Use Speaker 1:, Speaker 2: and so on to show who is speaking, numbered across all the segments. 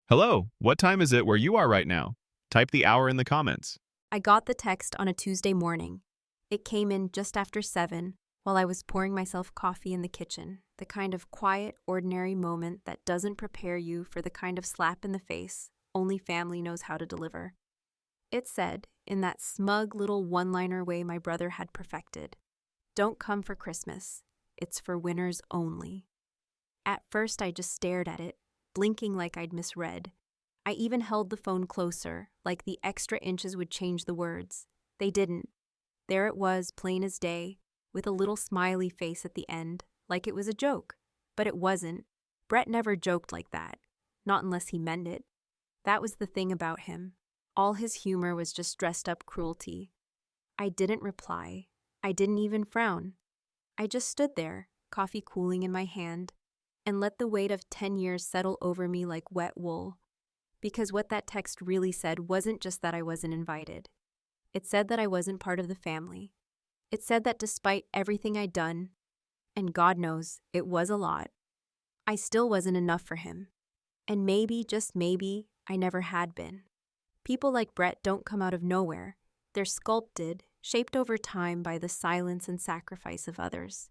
Speaker 1: Hello, what time is it where you are right now? Type the hour in the comments.
Speaker 2: I got the text on a Tuesday morning. It came in just after 7 while I was pouring myself coffee in the kitchen, the kind of quiet, ordinary moment that doesn't prepare you for the kind of slap in the face only family knows how to deliver. It said, in that smug little one-liner way my brother had perfected, "Don't come for Christmas. It's for winners only." At first I just stared at it, blinking like I'd misread. I even held the phone closer, like the extra inches would change the words. They didn't. There it was, plain as day, with a little smiley face at the end, like it was a joke. But it wasn't. Brett never joked like that. Not unless he meant it. That was the thing about him. All his humor was just dressed up cruelty. I didn't reply. I didn't even frown. I just stood there, coffee cooling in my hand, and let the weight of 10 years settle over me like wet wool. Because what that text really said wasn't just that I wasn't invited. It said that I wasn't part of the family. It said that despite everything I'd done, and God knows, it was a lot, I still wasn't enough for him. And maybe, just maybe, I never had been. People like Brett don't come out of nowhere. They're sculpted, shaped over time by the silence and sacrifice of others.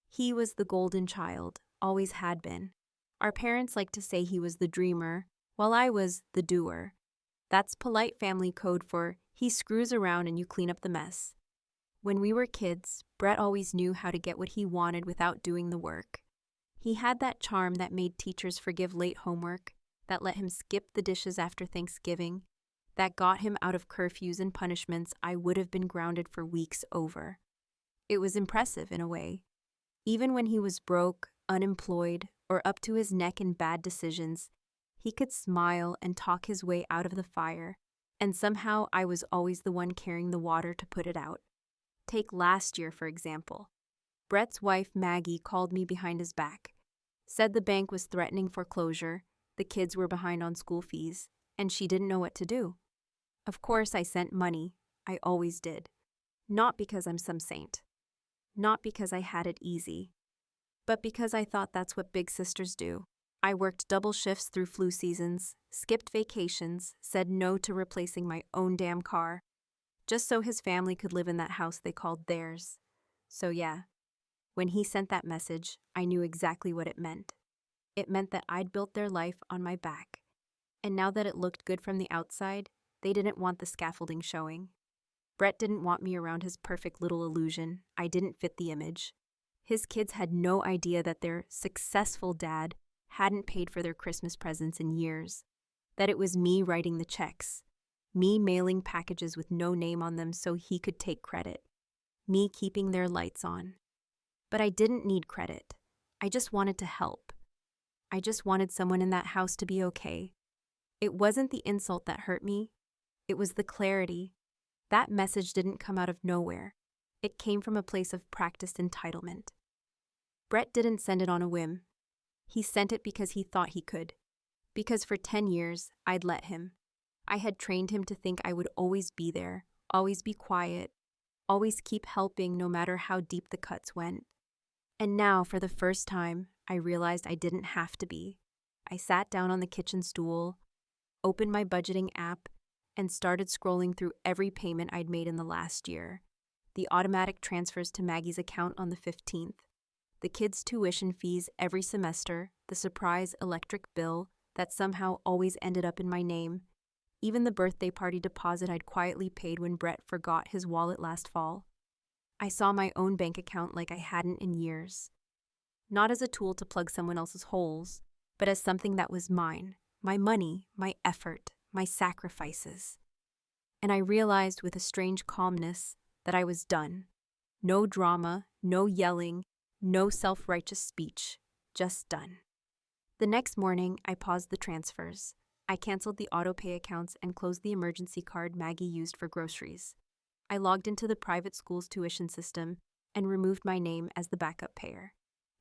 Speaker 2: He was the golden child, always had been. Our parents like to say he was the dreamer, while I was the doer. That's polite family code for he screws around and you clean up the mess. When we were kids, Brett always knew how to get what he wanted without doing the work. He had that charm that made teachers forgive late homework, that let him skip the dishes after Thanksgiving, that got him out of curfews and punishments I would have been grounded for weeks over. It was impressive in a way. Even when he was broke, unemployed, or up to his neck in bad decisions, he could smile and talk his way out of the fire, and somehow I was always the one carrying the water to put it out. Take last year, for example. Brett's wife, Maggie, called me behind his back, said the bank was threatening foreclosure, the kids were behind on school fees, and she didn't know what to do. Of course, I sent money. I always did. Not because I'm some saint. Not because I had it easy. But because I thought that's what big sisters do. I worked double shifts through flu seasons, skipped vacations, said no to replacing my own damn car, just so his family could live in that house they called theirs. So yeah, when he sent that message, I knew exactly what it meant. It meant that I'd built their life on my back. And now that it looked good from the outside, they didn't want the scaffolding showing. Brett didn't want me around his perfect little illusion. I didn't fit the image. His kids had no idea that their successful dad hadn't paid for their Christmas presents in years, that it was me writing the checks, me mailing packages with no name on them so he could take credit, me keeping their lights on. But I didn't need credit. I just wanted to help. I just wanted someone in that house to be okay. It wasn't the insult that hurt me. It was the clarity. That message didn't come out of nowhere. It came from a place of practiced entitlement. Brett didn't send it on a whim. He sent it because he thought he could. Because for 10 years, I'd let him. I had trained him to think I would always be there, always be quiet, always keep helping no matter how deep the cuts went. And now, for the first time, I realized I didn't have to be. I sat down on the kitchen stool, opened my budgeting app, and started scrolling through every payment I'd made in the last year. The automatic transfers to Maggie's account on the 15th. The kids' tuition fees every semester, the surprise electric bill that somehow always ended up in my name, even the birthday party deposit I'd quietly paid when Brett forgot his wallet last fall. I saw my own bank account like I hadn't in years. Not as a tool to plug someone else's holes, but as something that was mine, my money, my effort, my sacrifices. And I realized with a strange calmness that I was done. No drama, no yelling, no self-righteous speech, just done. The next morning, I paused the transfers. I canceled the auto-pay accounts and closed the emergency card Maggie used for groceries. I logged into the private school's tuition system and removed my name as the backup payer.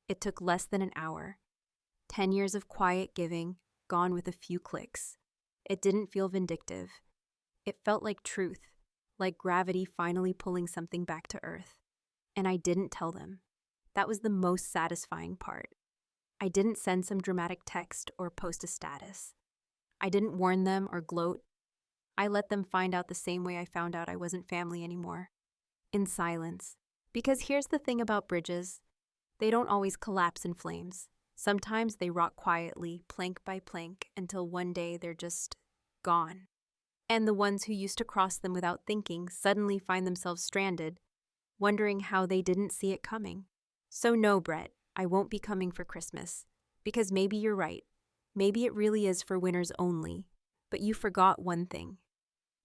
Speaker 2: It took less than an hour. 10 years of quiet giving, gone with a few clicks. It didn't feel vindictive. It felt like truth, like gravity finally pulling something back to earth. And I didn't tell them. That was the most satisfying part. I didn't send some dramatic text or post a status. I didn't warn them or gloat. I let them find out the same way I found out I wasn't family anymore. In silence. Because here's the thing about bridges. They don't always collapse in flames. Sometimes they rot quietly, plank by plank, until one day they're just gone. And the ones who used to cross them without thinking suddenly find themselves stranded, wondering how they didn't see it coming. So no, Brett, I won't be coming for Christmas. Because maybe you're right. Maybe it really is for winners only. But you forgot one thing.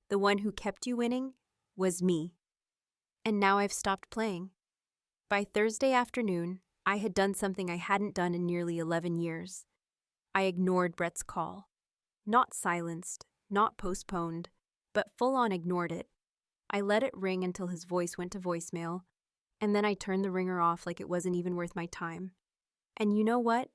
Speaker 2: The one who kept you winning was me. And now I've stopped playing. By Thursday afternoon, I had done something I hadn't done in nearly 11 years. I ignored Brett's call. Not silenced, not postponed, but full-on ignored it. I let it ring until his voice went to voicemail, and then I turned the ringer off like it wasn't even worth my time. And you know what?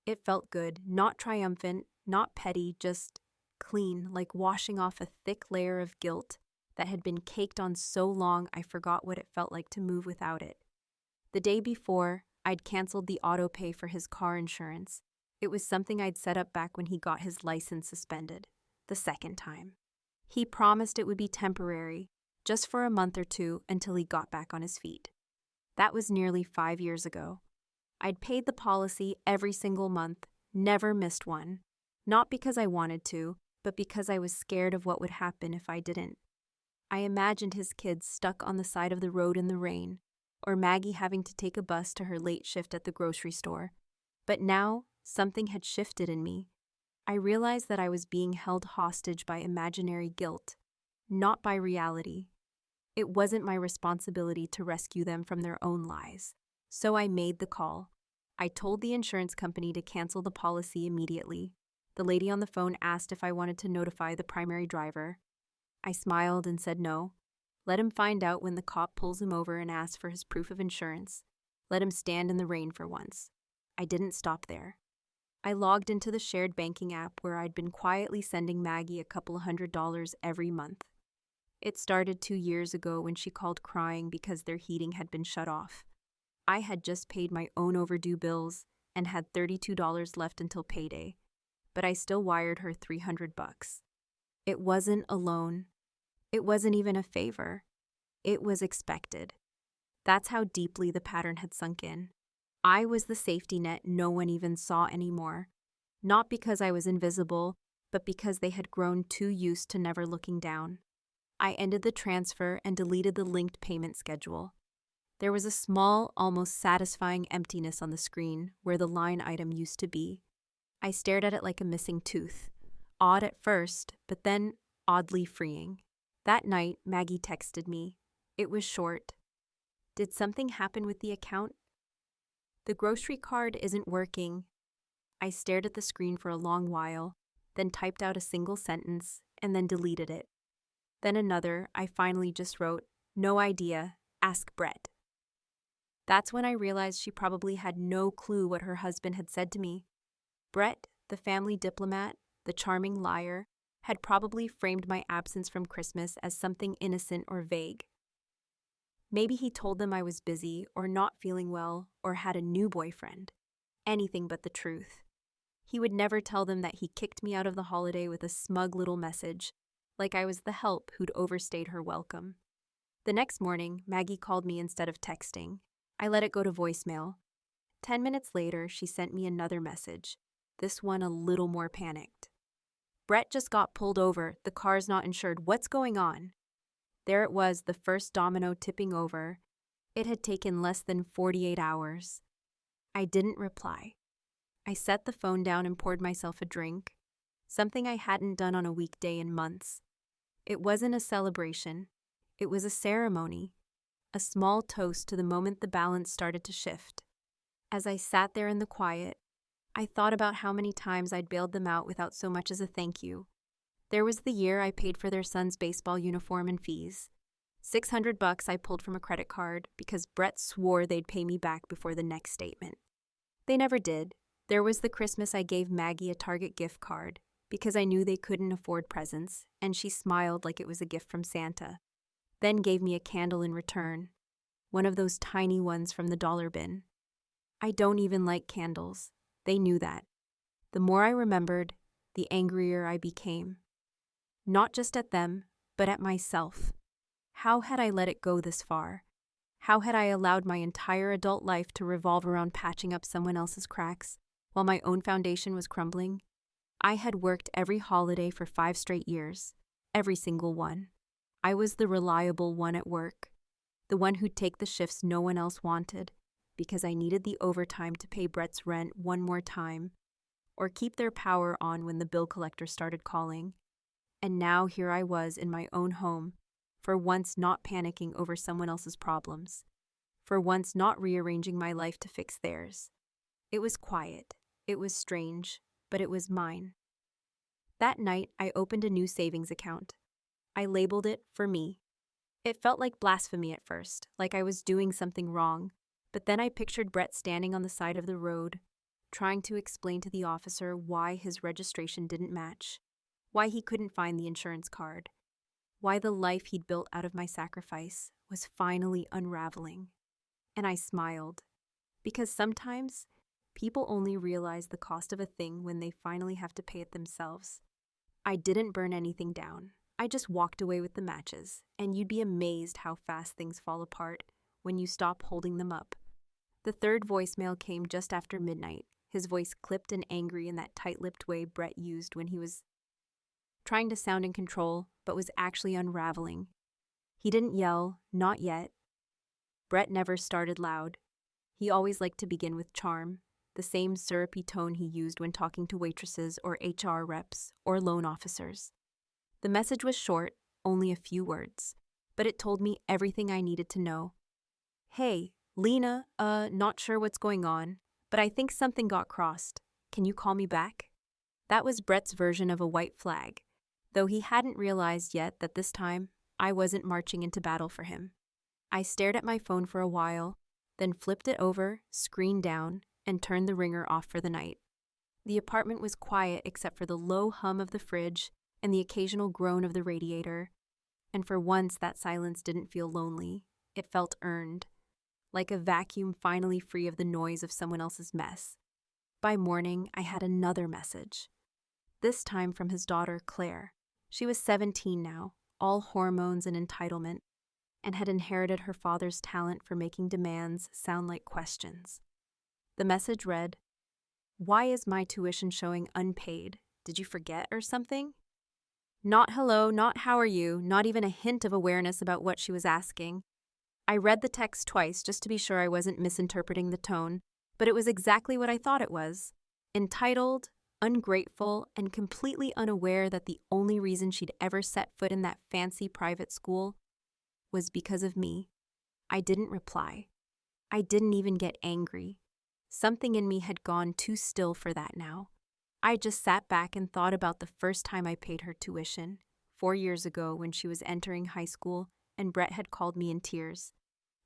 Speaker 2: It felt good, not triumphant, not petty, just clean, like washing off a thick layer of guilt that had been caked on so long I forgot what it felt like to move without it. The day before, I'd canceled the auto pay for his car insurance. It was something I'd set up back when he got his license suspended, the second time. He promised it would be temporary, just for a month or two until he got back on his feet. That was nearly 5 years ago. I'd paid the policy every single month, never missed one. Not because I wanted to, but because I was scared of what would happen if I didn't. I imagined his kids stuck on the side of the road in the rain, or Maggie having to take a bus to her late shift at the grocery store. But now, something had shifted in me. I realized that I was being held hostage by imaginary guilt, not by reality. It wasn't my responsibility to rescue them from their own lies. So I made the call. I told the insurance company to cancel the policy immediately. The lady on the phone asked if I wanted to notify the primary driver. I smiled and said no. Let him find out when the cop pulls him over and asks for his proof of insurance. Let him stand in the rain for once. I didn't stop there. I logged into the shared banking app where I'd been quietly sending Maggie a couple $100 every month. It started 2 years ago when she called crying because their heating had been shut off. I had just paid my own overdue bills and had $32 left until payday, but I still wired her $300. It wasn't a loan. It wasn't even a favor. It was expected. That's how deeply the pattern had sunk in. I was the safety net no one even saw anymore. Not because I was invisible, but because they had grown too used to never looking down. I ended the transfer and deleted the linked payment schedule. There was a small, almost satisfying emptiness on the screen where the line item used to be. I stared at it like a missing tooth. Odd at first, but then oddly freeing. That night, Maggie texted me. It was short. Did something happen with the account? The grocery card isn't working. I stared at the screen for a long while, then typed out a single sentence, and then deleted it. Then another, I finally just wrote, "No idea, ask Brett." That's when I realized she probably had no clue what her husband had said to me. Brett, the family diplomat, the charming liar, had probably framed my absence from Christmas as something innocent or vague. Maybe he told them I was busy or not feeling well or had a new boyfriend. Anything but the truth. He would never tell them that he kicked me out of the holiday with a smug little message, like I was the help who'd overstayed her welcome. The next morning, Maggie called me instead of texting. I let it go to voicemail. 10 minutes later, she sent me another message, this one a little more panicked. "Brett just got pulled over. The car's not insured. What's going on?" There it was, the first domino tipping over. It had taken less than 48 hours. I didn't reply. I set the phone down and poured myself a drink, something I hadn't done on a weekday in months. It wasn't a celebration. It was a ceremony, a small toast to the moment the balance started to shift. As I sat there in the quiet, I thought about how many times I'd bailed them out without so much as a thank you. There was the year I paid for their son's baseball uniform and fees. $600 I pulled from a credit card because Brett swore they'd pay me back before the next statement. They never did. There was the Christmas I gave Maggie a Target gift card because I knew they couldn't afford presents, and she smiled like it was a gift from Santa. Then gave me a candle in return, one of those tiny ones from the dollar bin. I don't even like candles. They knew that. The more I remembered, the angrier I became. Not just at them, but at myself. How had I let it go this far? How had I allowed my entire adult life to revolve around patching up someone else's cracks while my own foundation was crumbling? I had worked every holiday for 5 straight years, every single one. I was the reliable one at work, the one who'd take the shifts no one else wanted, because I needed the overtime to pay Brett's rent one more time, or keep their power on when the bill collector started calling. And now here I was in my own home, for once not panicking over someone else's problems, for once not rearranging my life to fix theirs. It was quiet, it was strange, but it was mine. That night, I opened a new savings account. I labeled it for me. It felt like blasphemy at first, like I was doing something wrong, but then I pictured Brett standing on the side of the road, trying to explain to the officer why his registration didn't match, why he couldn't find the insurance card, why the life he'd built out of my sacrifice was finally unraveling. And I smiled, because sometimes people only realize the cost of a thing when they finally have to pay it themselves. I didn't burn anything down. I just walked away with the matches, and you'd be amazed how fast things fall apart when you stop holding them up. The third voicemail came just after midnight, his voice clipped and angry in that tight-lipped way Brett used when he was trying to sound in control, but was actually unraveling. He didn't yell, not yet. Brett never started loud. He always liked to begin with charm, the same syrupy tone he used when talking to waitresses or HR reps or loan officers. The message was short, only a few words, but it told me everything I needed to know. Hey, Lena, not sure what's going on, but I think something got crossed. Can you call me back? That was Brett's version of a white flag, though he hadn't realized yet that this time I wasn't marching into battle for him. I stared at my phone for a while, then flipped it over, screen down, and turned the ringer off for the night. The apartment was quiet except for the low hum of the fridge and the occasional groan of the radiator, and for once that silence didn't feel lonely. It felt earned, like a vacuum finally free of the noise of someone else's mess. By morning, I had another message, this time from his daughter, Claire. She was 17 now, all hormones and entitlement, and had inherited her father's talent for making demands sound like questions. The message read, "Why is my tuition showing unpaid? Did you forget or something?" Not hello, not how are you, not even a hint of awareness about what she was asking. I read the text twice just to be sure I wasn't misinterpreting the tone, but it was exactly what I thought it was. Entitled, ungrateful, and completely unaware that the only reason she'd ever set foot in that fancy private school was because of me. I didn't reply. I didn't even get angry. Something in me had gone too still for that now. I just sat back and thought about the first time I paid her tuition, 4 years ago when she was entering high school and Brett had called me in tears,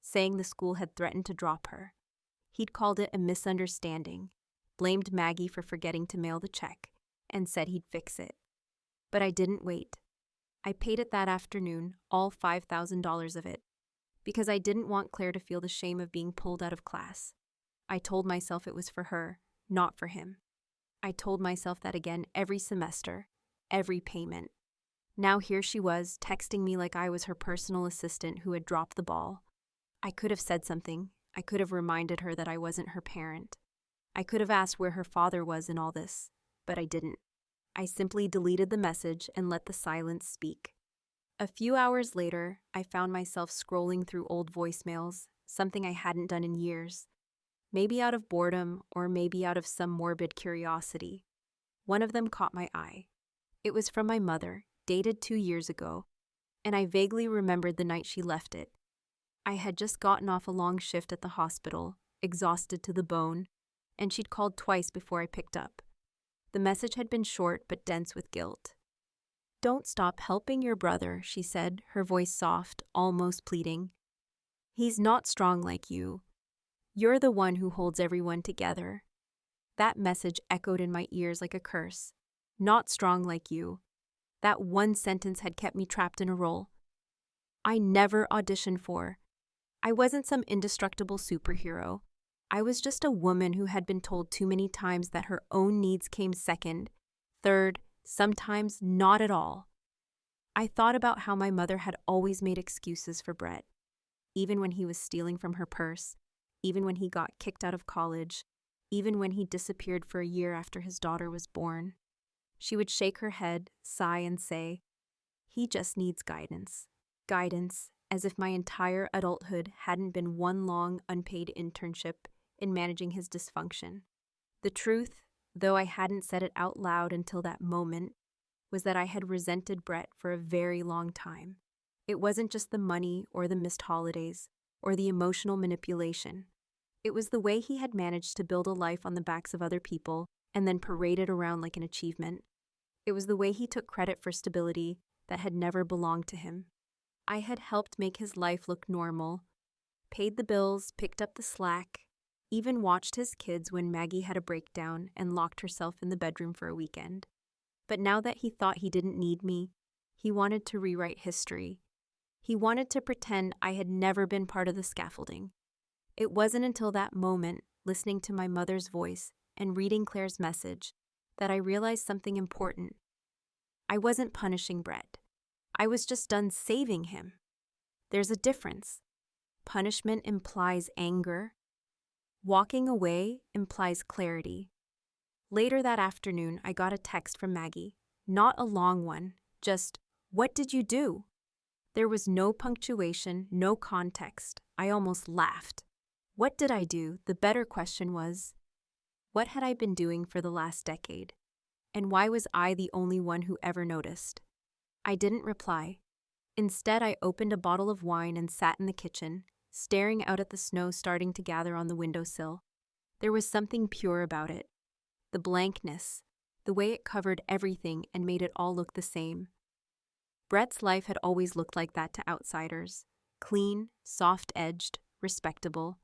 Speaker 2: saying the school had threatened to drop her. He'd called it a misunderstanding, blamed Maggie for forgetting to mail the check, and said he'd fix it. But I didn't wait. I paid it that afternoon, all $5,000 of it, because I didn't want Claire to feel the shame of being pulled out of class. I told myself it was for her, not for him. I told myself that again every semester, every payment. Now here she was, texting me like I was her personal assistant who had dropped the ball. I could have said something. I could have reminded her that I wasn't her parent. I could have asked where her father was in all this, but I didn't. I simply deleted the message and let the silence speak. A few hours later, I found myself scrolling through old voicemails, something I hadn't done in years. Maybe out of boredom, or maybe out of some morbid curiosity. One of them caught my eye. It was from my mother, dated 2 years ago, and I vaguely remembered the night she left it. I had just gotten off a long shift at the hospital, exhausted to the bone, and she'd called twice before I picked up. The message had been short but dense with guilt. "Don't stop helping your brother," she said, her voice soft, almost pleading. "He's not strong like you. You're the one who holds everyone together." That message echoed in my ears like a curse. Not strong like you. That one sentence had kept me trapped in a role I never auditioned for. I wasn't some indestructible superhero. I was just a woman who had been told too many times that her own needs came second, third, sometimes not at all. I thought about how my mother had always made excuses for Brett, even when he was stealing from her purse, even when he got kicked out of college, even when he disappeared for a year after his daughter was born. She would shake her head, sigh, and say, "He just needs guidance." Guidance, as if my entire adulthood hadn't been one long, unpaid internship in managing his dysfunction. The truth, though I hadn't said it out loud until that moment, was that I had resented Brett for a very long time. It wasn't just the money or the missed holidays or the emotional manipulation. It was the way he had managed to build a life on the backs of other people and then parade it around like an achievement. It was the way he took credit for stability that had never belonged to him. I had helped make his life look normal, paid the bills, picked up the slack, even watched his kids when Maggie had a breakdown and locked herself in the bedroom for a weekend. But now that he thought he didn't need me, he wanted to rewrite history. He wanted to pretend I had never been part of the scaffolding. It wasn't until that moment, listening to my mother's voice and reading Claire's message, that I realized something important. I wasn't punishing Brett. I was just done saving him. There's a difference. Punishment implies anger. Walking away implies clarity. Later that afternoon, I got a text from Maggie. Not a long one, just, "What did you do?" There was no punctuation, no context. I almost laughed. What did I do? The better question was, what had I been doing for the last decade? And why was I the only one who ever noticed? I didn't reply. Instead, I opened a bottle of wine and sat in the kitchen, staring out at the snow starting to gather on the windowsill. There was something pure about it. The blankness, the way it covered everything and made it all look the same. Brett's life had always looked like that to outsiders. Clean, soft-edged, respectable.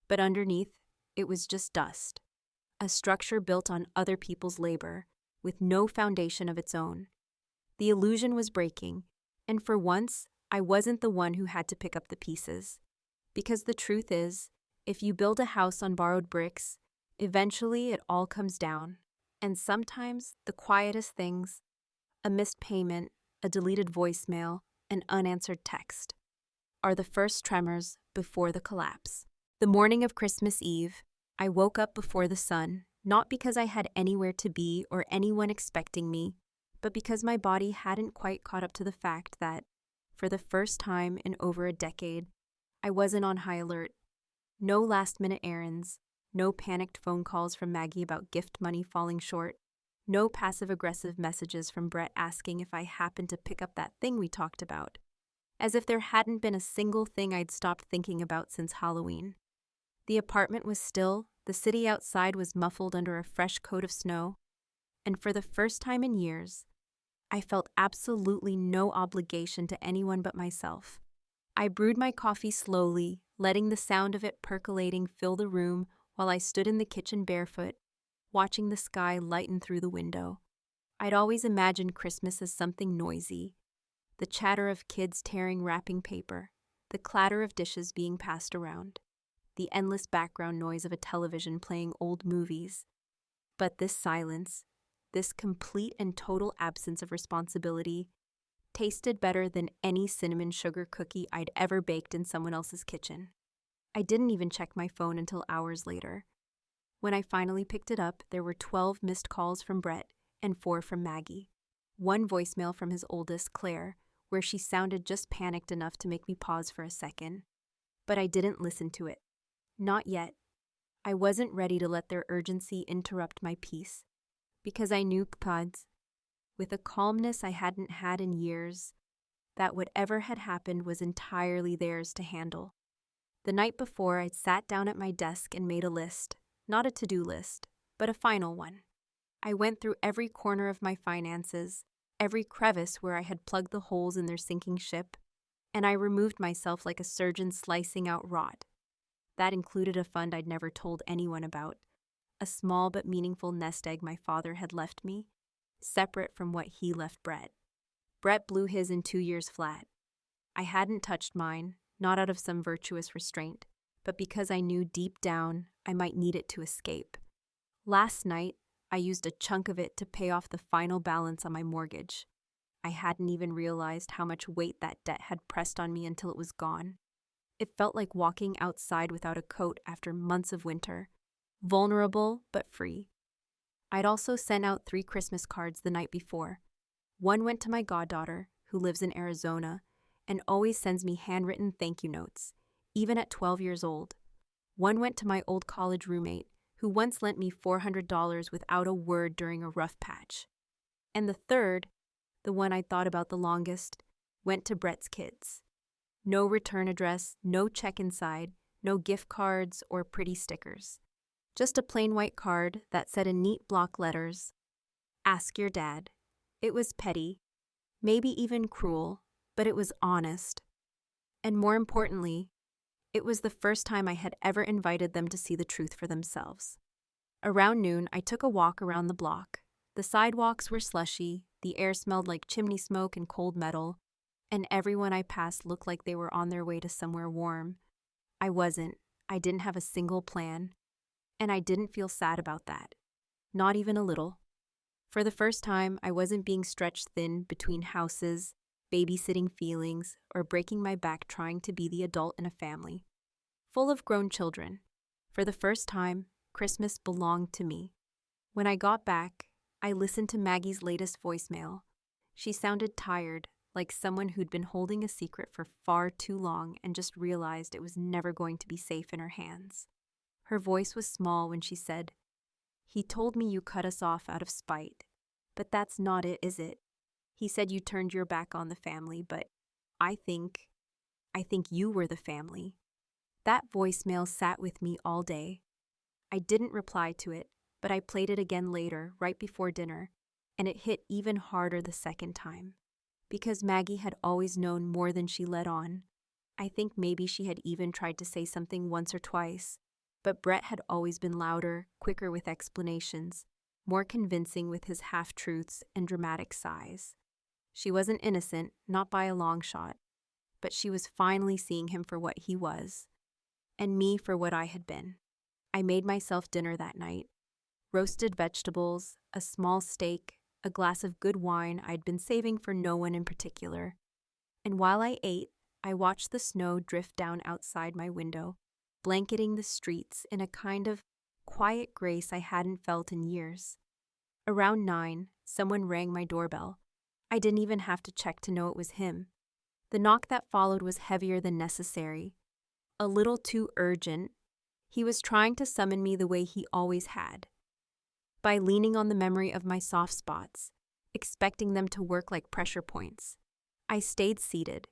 Speaker 2: But underneath, it was just dust. A structure built on other people's labor, with no foundation of its own. The illusion was breaking, and for once, I wasn't the one who had to pick up the pieces. Because the truth is, if you build a house on borrowed bricks, eventually it all comes down. And sometimes, the quietest things, a missed payment, a deleted voicemail, an unanswered text, are the first tremors before the collapse. The morning of Christmas Eve, I woke up before the sun, not because I had anywhere to be or anyone expecting me, but because my body hadn't quite caught up to the fact that, for the first time in over a decade, I wasn't on high alert. No last-minute errands, no panicked phone calls from Maggie about gift money falling short, no passive-aggressive messages from Brett asking if I happened to pick up that thing we talked about, as if there hadn't been a single thing I'd stopped thinking about since Halloween. The apartment was still, the city outside was muffled under a fresh coat of snow, and for the first time in years, I felt absolutely no obligation to anyone but myself. I brewed my coffee slowly, letting the sound of it percolating fill the room while I stood in the kitchen barefoot, watching the sky lighten through the window. I'd always imagined Christmas as something noisy, the chatter of kids tearing wrapping paper, the clatter of dishes being passed around, the endless background noise of a television playing old movies. But this silence, this complete and total absence of responsibility, tasted better than any cinnamon sugar cookie I'd ever baked in someone else's kitchen. I didn't even check my phone until hours later. When I finally picked it up, there were 12 missed calls from Brett and 4 from Maggie. One voicemail from his oldest, Claire, where she sounded just panicked enough to make me pause for a second. But I didn't listen to it. Not yet. I wasn't ready to let their urgency interrupt my peace, because I knew, pods, with a calmness I hadn't had in years, that whatever had happened was entirely theirs to handle. The night before, I'd sat down at my desk and made a list, not a to-do list, but a final one. I went through every corner of my finances, every crevice where I had plugged the holes in their sinking ship, and I removed myself like a surgeon slicing out rot. That included a fund I'd never told anyone about, a small but meaningful nest egg my father had left me, separate from what he left Brett. Brett blew his in 2 years flat. I hadn't touched mine, not out of some virtuous restraint, but because I knew deep down I might need it to escape. Last night, I used a chunk of it to pay off the final balance on my mortgage. I hadn't even realized how much weight that debt had pressed on me until it was gone. It felt like walking outside without a coat after months of winter, vulnerable but free. I'd also sent out 3 Christmas cards the night before. One went to my goddaughter, who lives in Arizona, and always sends me handwritten thank you notes, even at 12 years old. One went to my old college roommate, who once lent me $400 without a word during a rough patch. And the third, the one I'd thought about the longest, went to Brett's kids. No return address, no check inside, no gift cards or pretty stickers. Just a plain white card that said in neat block letters, "Ask your dad." It was petty, maybe even cruel, but it was honest. And more importantly, it was the first time I had ever invited them to see the truth for themselves. Around noon, I took a walk around the block. The sidewalks were slushy, the air smelled like chimney smoke and cold metal, and everyone I passed looked like they were on their way to somewhere warm. I wasn't. I didn't have a single plan. And I didn't feel sad about that. Not even a little. For the first time, I wasn't being stretched thin between houses, babysitting feelings, or breaking my back trying to be the adult in a family. Full of grown children. For the first time, Christmas belonged to me. When I got back, I listened to Maggie's latest voicemail. She sounded tired, like someone who'd been holding a secret for far too long and just realized it was never going to be safe in her hands. Her voice was small when she said, "He told me you cut us off out of spite. But that's not it, is it? He said you turned your back on the family, but I think you were the family." That voicemail sat with me all day. I didn't reply to it, but I played it again later, right before dinner, and it hit even harder the second time. Because Maggie had always known more than she let on. I think maybe she had even tried to say something once or twice, but Brett had always been louder, quicker with explanations, more convincing with his half-truths and dramatic sighs. She wasn't innocent, not by a long shot, but she was finally seeing him for what he was, and me for what I had been. I made myself dinner that night. Roasted vegetables, a small steak, a glass of good wine I'd been saving for no one in particular. And while I ate, I watched the snow drift down outside my window, blanketing the streets in a kind of quiet grace I hadn't felt in years. Around 9, someone rang my doorbell. I didn't even have to check to know it was him. The knock that followed was heavier than necessary, a little too urgent. He was trying to summon me the way he always had, by leaning on the memory of my soft spots, expecting them to work like pressure points. I stayed seated.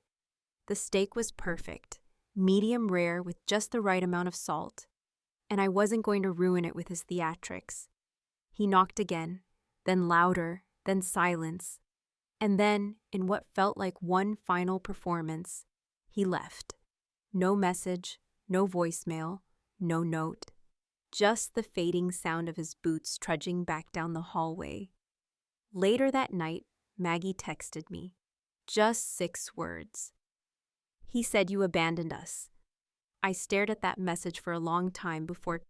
Speaker 2: The steak was perfect, medium rare with just the right amount of salt, and I wasn't going to ruin it with his theatrics. He knocked again, then louder, then silence, and then, in what felt like one final performance, he left. No message, no voicemail, no note. Just the fading sound of his boots trudging back down the hallway. Later that night, Maggie texted me. Just 6 words. "He said you abandoned us." I stared at that message for a long time before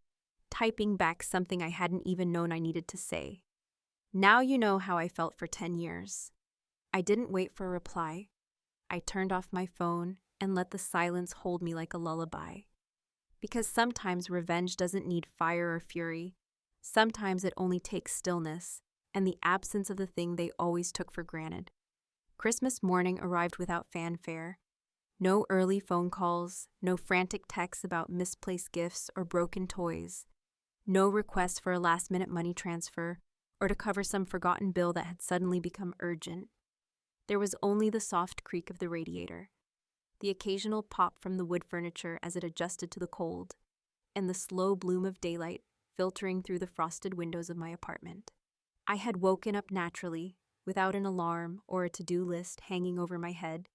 Speaker 2: typing back something I hadn't even known I needed to say. Now you know how I felt for 10 years. I didn't wait for a reply. I turned off my phone and let the silence hold me like a lullaby. Because sometimes revenge doesn't need fire or fury. Sometimes it only takes stillness and the absence of the thing they always took for granted. Christmas morning arrived without fanfare. No early phone calls, no frantic texts about misplaced gifts or broken toys. No request for a last-minute money transfer or to cover some forgotten bill that had suddenly become urgent. There was only the soft creak of the radiator, the occasional pop from the wood furniture as it adjusted to the cold, and the slow bloom of daylight filtering through the frosted windows of my apartment. I had woken up naturally, without an alarm or a to-do list hanging over my head,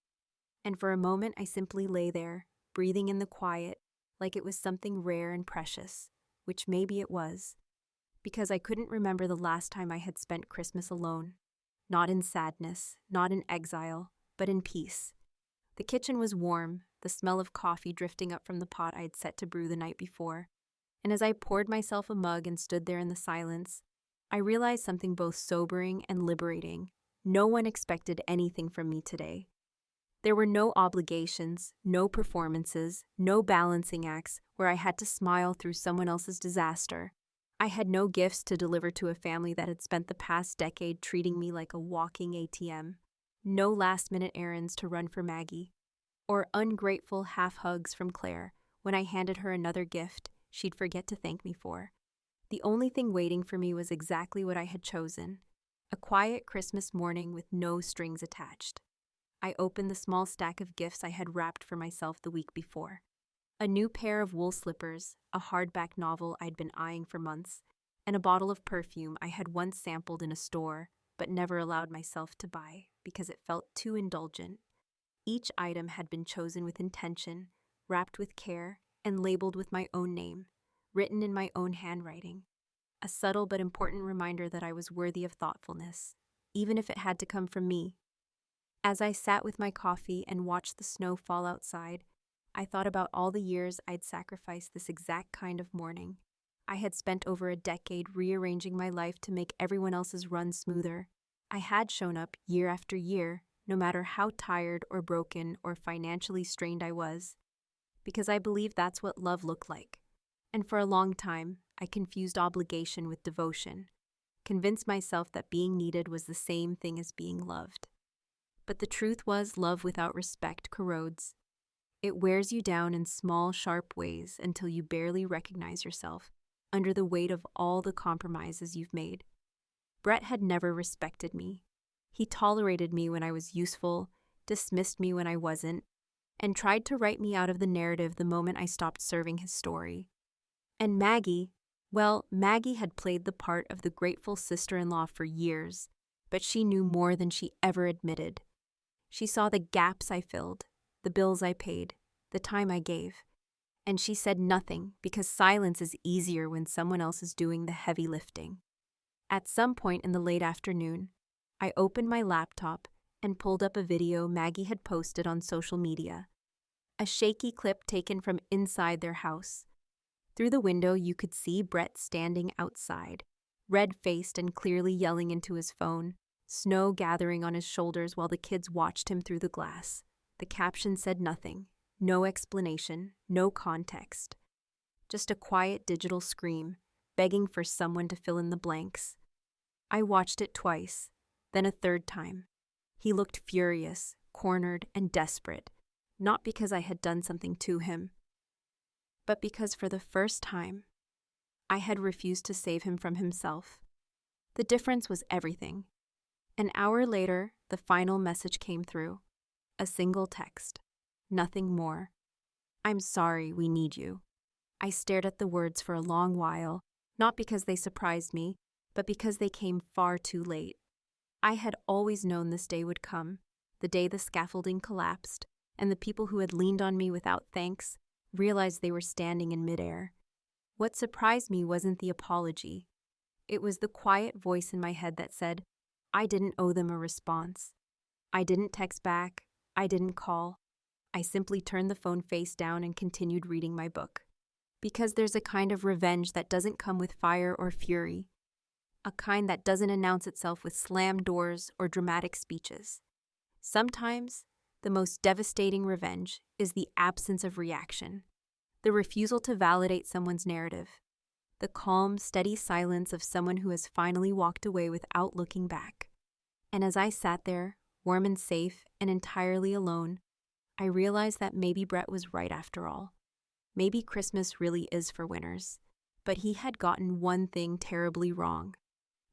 Speaker 2: and for a moment I simply lay there, breathing in the quiet, like it was something rare and precious, which maybe it was, because I couldn't remember the last time I had spent Christmas alone, not in sadness, not in exile, but in peace. The kitchen was warm, the smell of coffee drifting up from the pot I had set to brew the night before, and as I poured myself a mug and stood there in the silence, I realized something both sobering and liberating. No one expected anything from me today. There were no obligations, no performances, no balancing acts where I had to smile through someone else's disaster. I had no gifts to deliver to a family that had spent the past decade treating me like a walking ATM. No last-minute errands to run for Maggie, or ungrateful half-hugs from Claire when I handed her another gift she'd forget to thank me for. The only thing waiting for me was exactly what I had chosen, a quiet Christmas morning with no strings attached. I opened the small stack of gifts I had wrapped for myself the week before. A new pair of wool slippers, a hardback novel I'd been eyeing for months, and a bottle of perfume I had once sampled in a store but never allowed myself to buy because it felt too indulgent. Each item had been chosen with intention, wrapped with care, and labeled with my own name, written in my own handwriting. A subtle but important reminder that I was worthy of thoughtfulness, even if it had to come from me. As I sat with my coffee and watched the snow fall outside, I thought about all the years I'd sacrificed this exact kind of morning. I had spent over a decade rearranging my life to make everyone else's run smoother. I had shown up year after year, no matter how tired or broken or financially strained I was, because I believed that's what love looked like. And for a long time, I confused obligation with devotion, convinced myself that being needed was the same thing as being loved. But the truth was, love without respect corrodes. It wears you down in small, sharp ways until you barely recognize yourself under the weight of all the compromises you've made. Brett had never respected me. He tolerated me when I was useful, dismissed me when I wasn't, and tried to write me out of the narrative the moment I stopped serving his story. And Maggie, well, Maggie had played the part of the grateful sister-in-law for years, but she knew more than she ever admitted. She saw the gaps I filled, the bills I paid, the time I gave, and she said nothing because silence is easier when someone else is doing the heavy lifting. At some point in the late afternoon, I opened my laptop and pulled up a video Maggie had posted on social media, a shaky clip taken from inside their house. Through the window, you could see Brett standing outside, red-faced and clearly yelling into his phone, snow gathering on his shoulders while the kids watched him through the glass. The caption said nothing, no explanation, no context. Just a quiet digital scream, begging for someone to fill in the blanks. I watched it twice, then a third time. He looked furious, cornered, and desperate, not because I had done something to him, but because for the first time, I had refused to save him from himself. The difference was everything. An hour later, the final message came through. A single text. Nothing more. I'm sorry, we need you. I stared at the words for a long while, not because they surprised me, but because they came far too late. I had always known this day would come, the day the scaffolding collapsed, and the people who had leaned on me without thanks realized they were standing in midair. What surprised me wasn't the apology. It was the quiet voice in my head that said, I didn't owe them a response. I didn't text back. I didn't call. I simply turned the phone face down and continued reading my book. Because there's a kind of revenge that doesn't come with fire or fury. A kind that doesn't announce itself with slammed doors or dramatic speeches. Sometimes, the most devastating revenge is the absence of reaction, the refusal to validate someone's narrative, the calm, steady silence of someone who has finally walked away without looking back. And as I sat there, warm and safe and entirely alone, I realized that maybe Brett was right after all. Maybe Christmas really is for winners, but he had gotten one thing terribly wrong.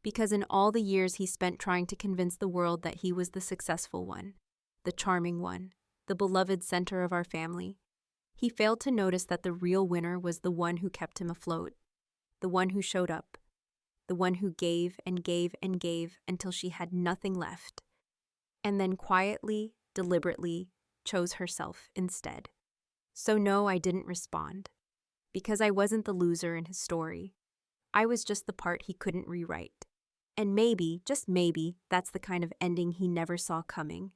Speaker 2: Because in all the years he spent trying to convince the world that he was the successful one, the charming one, the beloved center of our family, he failed to notice that the real winner was the one who kept him afloat, the one who showed up, the one who gave and gave and gave until she had nothing left, and then quietly, deliberately, chose herself instead. So no, I didn't respond, because I wasn't the loser in his story. I was just the part he couldn't rewrite. And maybe, just maybe, that's the kind of ending he never saw coming.